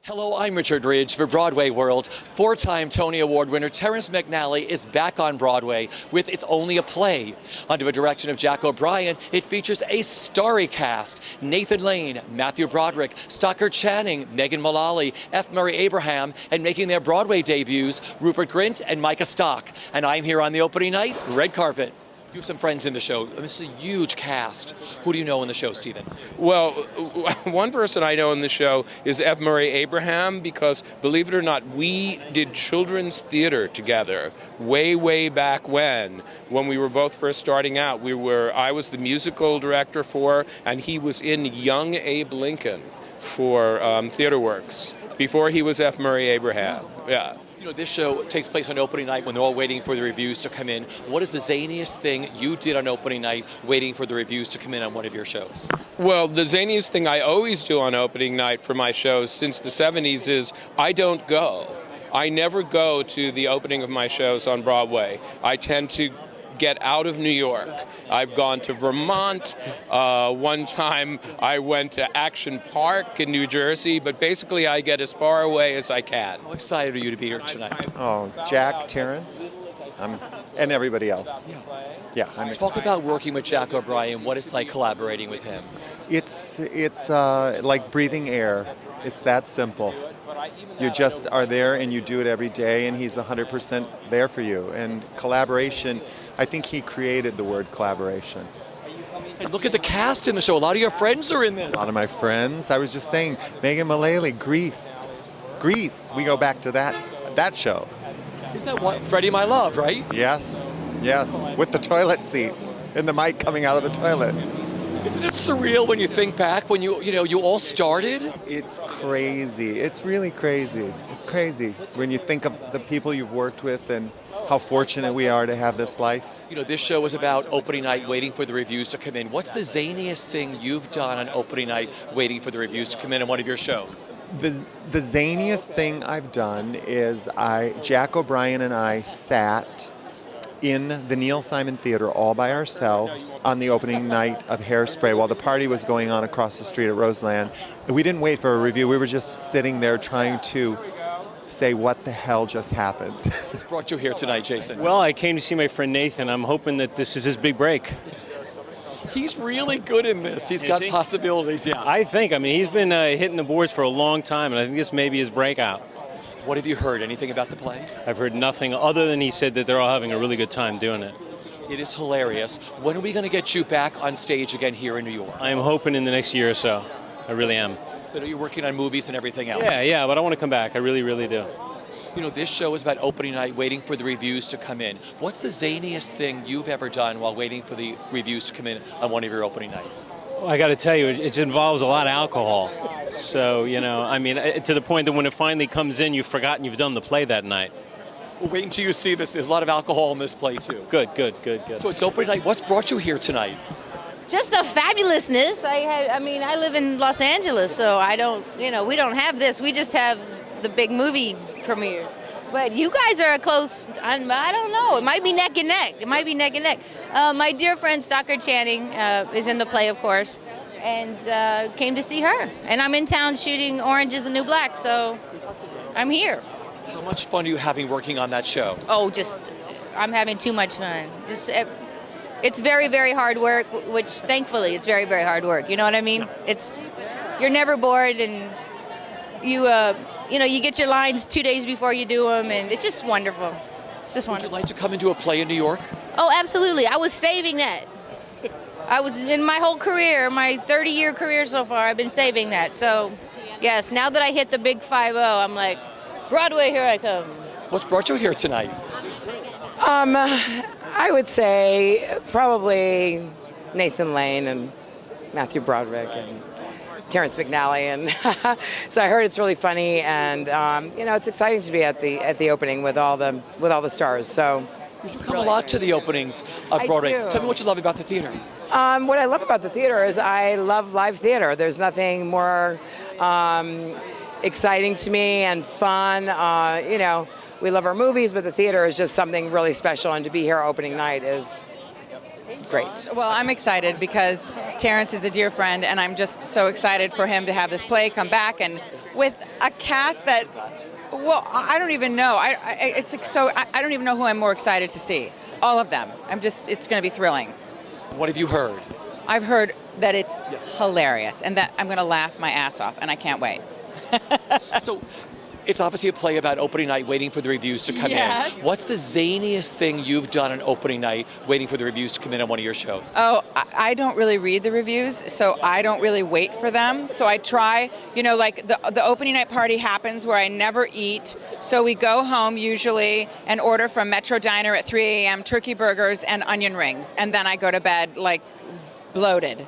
Hello, I'm Richard Ridge for Broadway World. Four-time Tony Award winner Terrence McNally is back on Broadway with It's Only a Play. Under the direction of Jack O'Brien, it features a starry cast. Nathan Lane, Matthew Broderick, Stockard Channing, Megan Mullally, F. Murray Abraham, and making their Broadway debuts, Rupert Grint and Micah Stock. And I'm here on the opening night, red carpet. You have some friends in the show. This is a huge cast. Who do you know in the show, Stephen? Well, one person I know in the show is F. Murray Abraham because, believe it or not, we did children's theater together way back when we were both first starting out. I was the musical director for, and he was in Young Abe Lincoln for Theater Works before he was F. Murray Abraham. Yeah. You know, this show takes place on opening night when they're all waiting for the reviews to come in. What is the zaniest thing you did on opening night waiting for the reviews to come in on one of your shows? Well, the zaniest thing I always do on opening night for my shows since the 70s is I don't go. I never go to the opening of my shows on Broadway. I tend to get out of New York. I've gone to Vermont. One time I went to Action Park in New Jersey, but basically I get as far away as I can. How excited are you to be here tonight? Oh, Jack, Terrence, and everybody else. Yeah, I'm Talk excited. about working with Jack O'Brien, what it's like collaborating with him. It's like breathing air. It's that simple. You just are there and you do it every day, and he's 100% there for you. And collaboration, I think he created the word collaboration. And look at the cast in the show. A lot of your friends are in this. A lot of my friends, I was just saying, Megan Mullally, Grease. We go back to that show. Isn't that what Freddie My Love, right? Yes, with the toilet seat and the mic coming out of the toilet. Isn't it surreal when you think back when you all started? It's crazy. It's really crazy. It's crazy when you think of the people you've worked with and how fortunate we are to have this life. You know, this show is about opening night, waiting for the reviews to come in. What's the zaniest thing you've done on opening night, waiting for the reviews to come in on one of your shows? The zaniest thing I've done is Jack O'Brien and I sat in the Neil Simon Theater all by ourselves on the opening night of Hairspray while the party was going on across the street at Roseland. We didn't wait for a review. We were just sitting there trying to say what the hell just happened. What's brought you here tonight, Jason? Well, I came to see my friend Nathan. I'm hoping that this is his big break. He's really good in this. He's got possibilities, yeah. I think. I mean, he's been hitting the boards for a long time, and I think this may be his breakout. What have you heard? Anything about the play? I've heard nothing other than he said that they're all having a really good time doing it. It is hilarious. When are we going to get you back on stage again here in New York? I am hoping in the next year or so. I really am. So you're working on movies and everything else? Yeah, but I want to come back. I really, really do. You know, this show is about opening night, waiting for the reviews to come in. What's the zaniest thing you've ever done while waiting for the reviews to come in on one of your opening nights? Well, I got to tell you, it involves a lot of alcohol. So, I mean, to the point that when it finally comes in, you've forgotten you've done the play that night. Well, wait until you see this. There's a lot of alcohol in this play, too. Good. So it's opening night. What's brought you here tonight? Just the fabulousness. I live in Los Angeles, so we don't have this. We just have the big movie premieres. But you guys are close, I don't know, it might be neck and neck. My dear friend Stockard Channing is in the play, of course, and came to see her. And I'm in town shooting Orange is the New Black, so I'm here. How much fun are you having working on that show? Oh, I'm having too much fun. It's very, very hard work, which thankfully it's very, very hard work. You know what I mean? You're never bored, and you get your lines 2 days before you do them, and it's just wonderful. Would you like to come into a play in New York? Oh, absolutely. I was saving that. I was in my whole career, my 30-year career so far, I've been saving that. So, yes, now that I hit the big 5-0, I'm like, Broadway, here I come. What's brought you here tonight? I would say probably Nathan Lane and Matthew Broderick and Terrence McNally, and so I heard it's really funny, and it's exciting to be at the opening with all the stars. So you come a lot to the openings of Broadway. I do. Tell me what you love about the theater. What I love about the theater is I love live theater. There's nothing more exciting to me and fun. We love our movies, but the theater is just something really special, and to be here opening night is great. Well, I'm excited because Terrence is a dear friend, and I'm just so excited for him to have this play come back. And with a cast that, well, I don't even know. It's like so. I don't even know who I'm more excited to see. All of them. It's going to be thrilling. What have you heard? I've heard that it's hilarious and that I'm going to laugh my ass off, and I can't wait. So, it's obviously a play about opening night, waiting for the reviews to come Yes. in. What's the zaniest thing you've done on opening night, waiting for the reviews to come in on one of your shows? Oh, I don't really read the reviews, so I don't really wait for them. So I try, like the opening night party happens where I never eat. So we go home usually and order from Metro Diner at 3 a.m. turkey burgers and onion rings. And then I go to bed like bloated.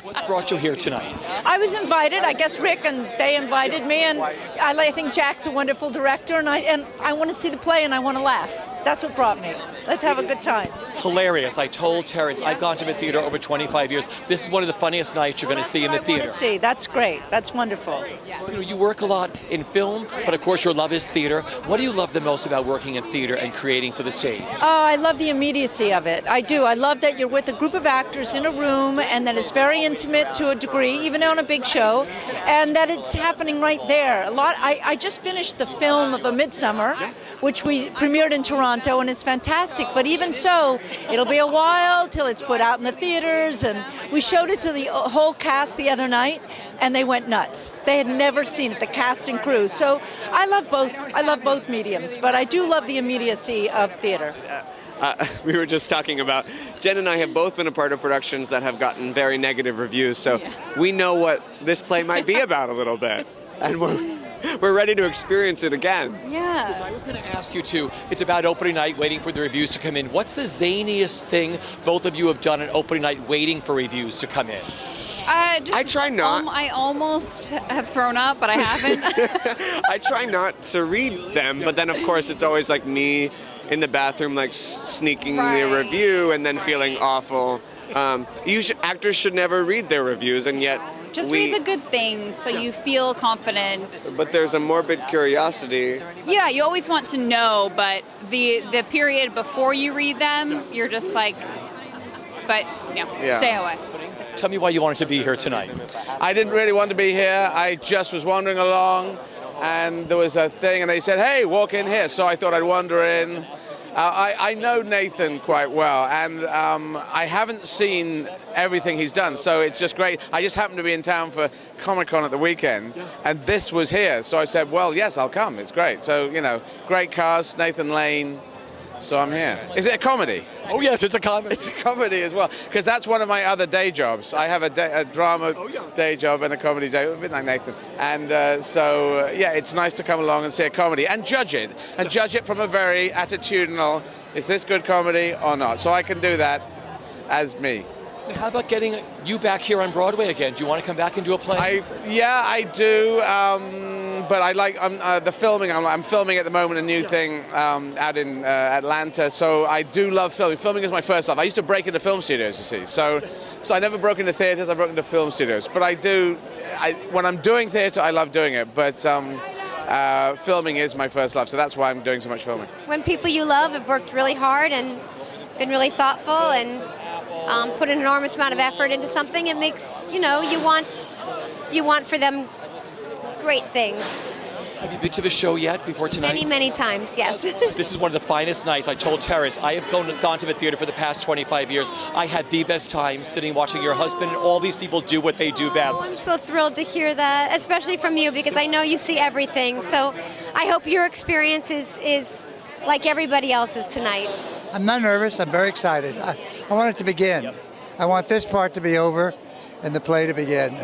What brought you here tonight? I was invited. I guess Rick and they invited me, and I think Jack's a wonderful director, and I want to see the play and I want to laugh. That's what brought me. Let's have a good time. Hilarious. I told Terrence, I've gone to the theater over 25 years. This is one of the funniest nights you're going to see in the theater. See, that's great. That's wonderful. You work a lot in film, but of course your love is theater. What do you love the most about working in theater and creating for the stage? Oh, I love the immediacy of it. I do. I love that you're with a group of actors in a room and that it's very intimate to a degree, even on a big show, and that it's happening right there. I just finished the film of A Midsummer, which we premiered in Toronto, and it's fantastic. But even so, it'll be a while till it's put out in the theaters, and we showed it to the whole cast the other night, and they went nuts. They had never seen it, the cast and crew. So I love both. I love both mediums, but I do love the immediacy of theater. We were just talking about, Jen and I have both been a part of productions that have gotten very negative reviews, so we know what this play might be about a little bit, and we're ready to experience it again. Yeah. So I was going to ask you too, it's about opening night, waiting for the reviews to come in. What's the zaniest thing both of you have done on opening night, waiting for reviews to come in? I try not. I almost have thrown up, but I haven't. I try not to read them, but then of course it's always like me in the bathroom, like sneaking the review and then feeling awful. Actors should never read their reviews, and yet Just read the good things so you feel confident. But there's a morbid curiosity. Yeah, you always want to know, but the period before you read them, you're just like, stay away. Tell me why you wanted to be here tonight. I didn't really want to be here. I just was wandering along, and there was a thing, and they said, "Hey, walk in here." So I thought I'd wander in. I know Nathan quite well, and I haven't seen everything he's done, so it's just great. I just happened to be in town for Comic-Con at the weekend, and this was here, so I said, well, yes, I'll come. It's great. So, great cast, Nathan Lane, so I'm here. Is it a comedy? Oh, yes, it's a comedy. It's a comedy as well, because that's one of my other day jobs. I have a drama day job and a comedy day, a bit like Nathan. And it's nice to come along and see a comedy and judge it from a very attitudinal, is this good comedy or not? So I can do that as me. How about getting you back here on Broadway again? Do you want to come back and do a play? I do, but I like the filming. I'm filming at the moment a new thing out in Atlanta, so I do love filming. Filming is my first love. I used to break into film studios, you see, so I never broke into theaters, I broke into film studios. But when I'm doing theater, I love doing it, but filming is my first love, so that's why I'm doing so much filming. When people you love have worked really hard and been really thoughtful and put an enormous amount of effort into something, it makes, you want for them great things. Have you been to the show yet before tonight? Many, many times, yes. This is one of the finest nights. I told Terrence, I have gone to the theater for the past 25 years. I had the best time sitting watching your husband and all these people do what they do best. I'm so thrilled to hear that, especially from you, because I know you see everything. So I hope your experience is like everybody else's tonight. I'm not nervous. I'm very excited. I want it to begin. I want this part to be over and the play to begin.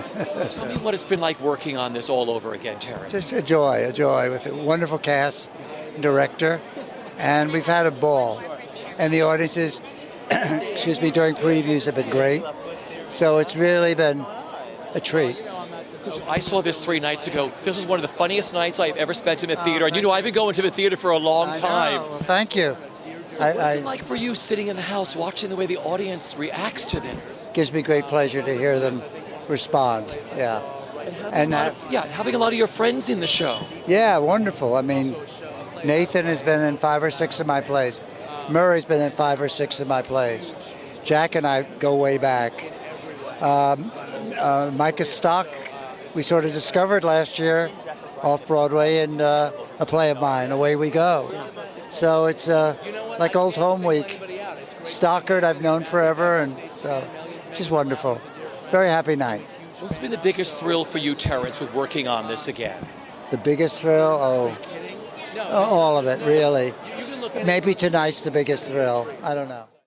Tell me what it's been like working on this all over again, Terrence. Just a joy with a wonderful cast, director, and we've had a ball. And the audiences, during previews have been great. So it's really been a treat. I saw this 3 nights ago. This was one of the funniest nights I've ever spent in the theater. And I've been going to the theater for a long time. Well, thank you. So what's it like for you sitting in the house watching the way the audience reacts to this? Gives me great pleasure to hear them respond. Yeah. Having a lot of your friends in the show. Yeah, wonderful. I mean, Nathan has been in 5 or 6 of my plays. Murray's been in 5 or 6 of my plays. Jack and I go way back. Micah Stock, we sort of discovered last year off Broadway and a play of mine, Away We Go. So it's like Old Home Week. Stockard I've known forever, and so just wonderful. Very happy night. What's been the biggest thrill for you, Terrence, with working on this again? The biggest thrill? All of it, really. Maybe tonight's the biggest thrill. I don't know.